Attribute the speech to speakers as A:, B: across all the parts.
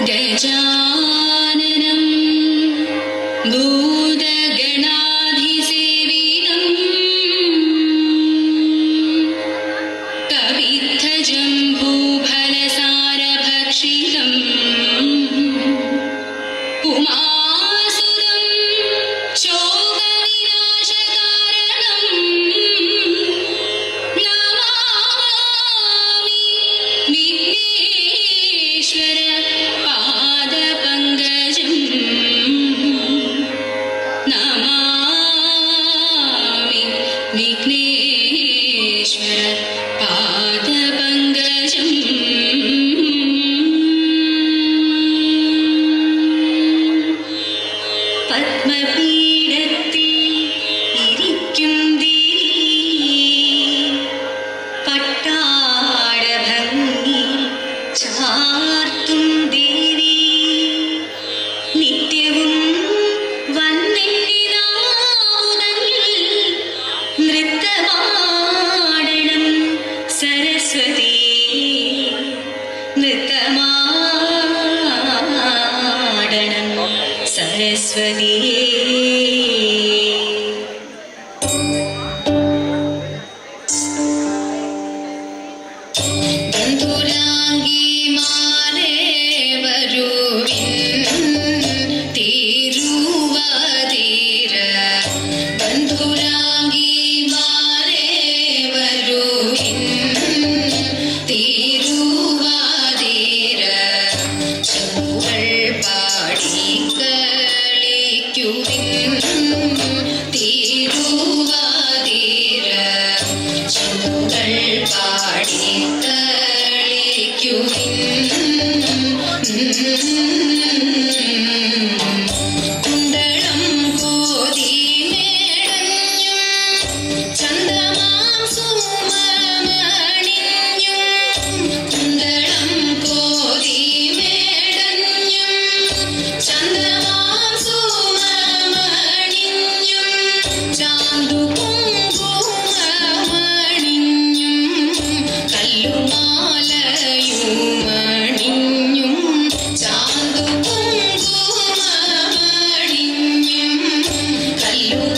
A: ഗജാനനം ഭൂതഗണാധിസേവിതം കവിത്തജംബൂഫലസാരഭക്ഷിതം ഉമാസുതം ശോകവിനാശകാരണം നമാമി വിഘ്നേശ്വര പാദപങ്കജം നമാമി വിഘ്നേശ്വര പാദപങ്കജം പത്മപീഠത്തിൽ ഇരിക്കും പട്ടാടഭംഗി ചാർത്തും ദേവി നിത്യവും വന്നെന്നിതാവുതങ്ങിൽ നൃത്തമാടണം സരസ്വതി നൃത്തമാടണം സരസ്വതിയേ ബന്ധുരാംഗിമാരേ വരുവിൻ തിരുവാതിര ബന്ധുരാംഗിമാരേ വരുവിൻ തിരുവാതിര ചെമ്പുകൾ പാടി കളിക്കുവിൻ തിരുവാതിര ചെമ്പുകൾ പാടി കുണ്ടളം കോതി മേടഞ്ഞും ചന്ദമാം സുമമണിഞ്ഞും കുണ്ടളം കോതി മേടഞ്ഞും ചന്ദമാം സുമമണിഞ്ഞും ചാന്തു കുങ്കുമമണിഞ്ഞും കല്ലുമാലയുമണിഞ്ഞും ചാന്തു കുങ്കുമമണിഞ്ഞും കല്ലുമാലയുമണിഞ്ഞും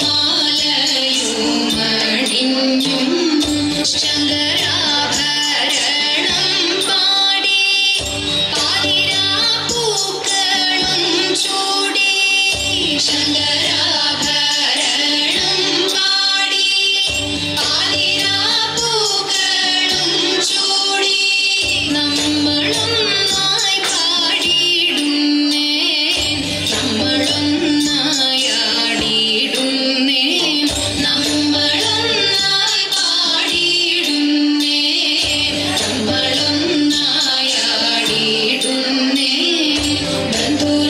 A: ശങ്കരാഭരണം പാടി പാതിരാപ്പൂക്കളും ചൂടി ശങ്കരാഭരണം പാടി പാതിരാപ്പൂക്കളും ചൂടി നമ്മളൊന്നായി പാടിയിടുന്നേ നമ്മളൊന്നായി ആടിയിടുന്നേ നമ്മളൊന്നായി പാടിയിടുന്നേ നമ്മളൊന്നായി ആടിയിടുന്നേ ബന്ധുരാംഗിമാരേ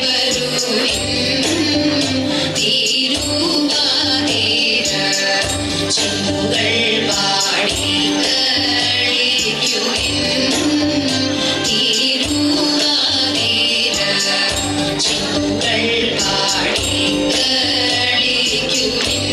A: വരുവിൻ തിരുവാതിര ചെമ്പുകൾ പാടി കളിക്കുവിൻ തിരുവാതിര ചെമ്പുകൾ പാടി കളിക്കുവിൻ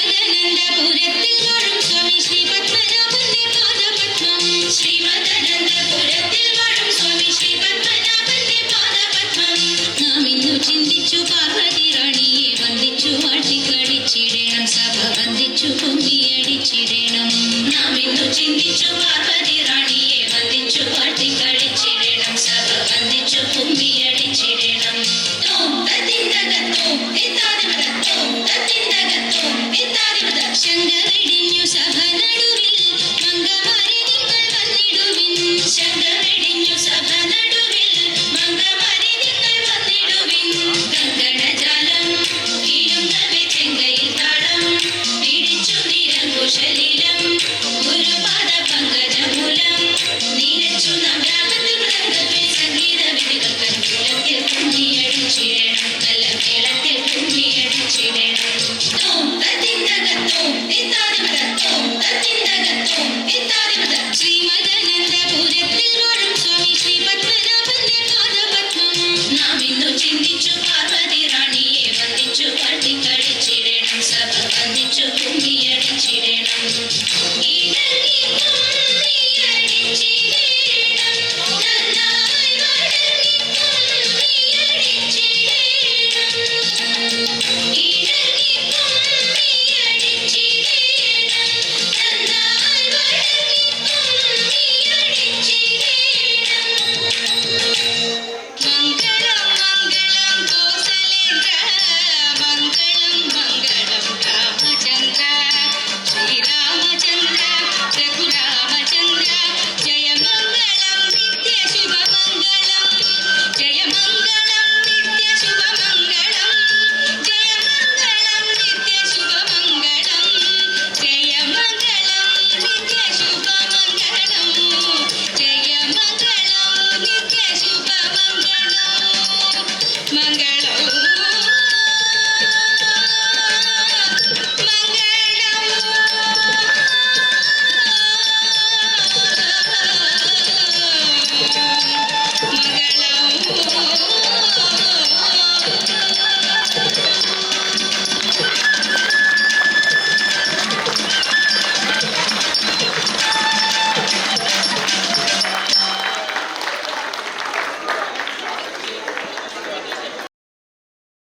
A: ശ്രീമദനന്തപുരത്തിൽ വാഴും സ്വാമി ശ്രീ പത്മനാഭന്റെ പാദപത്മം ശ്രീമദനന്തപുരത്തിൽ വാഴും സ്വാമി ശ്രീ പത്മനാഭന്റെ പാദപത്മം നാം ഇന്നു ചിന്തിച്ചു പാർവതി റാണിയെ വന്ദിച്ചു വാഴ്ത്തിക്കളിച്ചിടണം സഭ വന്ദിച്ചു കുമ്മിയടിച്ചിടണം നാം ഇന്നു ചിന്തിച്ചു പാർവതി റാണിയെ വന്ദിച്ചു വാഴ്ത്തിക്കളിച്ചിടണം സഭ വന്ദിച്ചു കുമ്മിയടിച്ചിടണം തോം തത്തിന്തകത്തോം ഇത്താദിമതത്തോം തത്തിന്തകത്തോം ഇത്താദിമത ശങ്കവെടിഞ്ഞു സഭ നടുവിൽ മംഗമാരി നിങ്ങൾ വന്നിടുവിൻ ശങ്കവെടിഞ്ഞു സഭ നടുവിൽ മംഗമാരി നിങ്ങൾ വന്നിടുവിൻ കങ്കണജാലം കീഴുങ്കവെ ചെങ്കയിൽ താളം പിടിച്ചു നിരങ്കുശലിലം ഗുരുപാദ പങ്കജമൂലം നീരച്ചു നാം രാഗത്തിൽ മൃദംഗത്തിൽ സംഗീത വിധികൾ കൺകുലത്തിൽ കുമ്മിയടിച്ചിടണം നല്ല മേളത്തിൽ കുമ്മിയടിച്ചിടണം തോം തത്തിന്തകത്തോം ഇത്താദിമതത്തോം തത്തിന്തകത്തോം ഇത്താദിമത ശ്രീമദനന്തപുരത്തിൽ വാഴും സ്വാമി ശ്രീ പത്മനാഭന്റെ പാദപത്മം നാം ഇന്നു ചിന്തിച്ചു പാർവതി റാണിയെ വന്ദിച്ചു വാഴ്ത്തിക്കളിച്ചിടണം സഭ വന്ദിച്ചു കുമ്മിയടി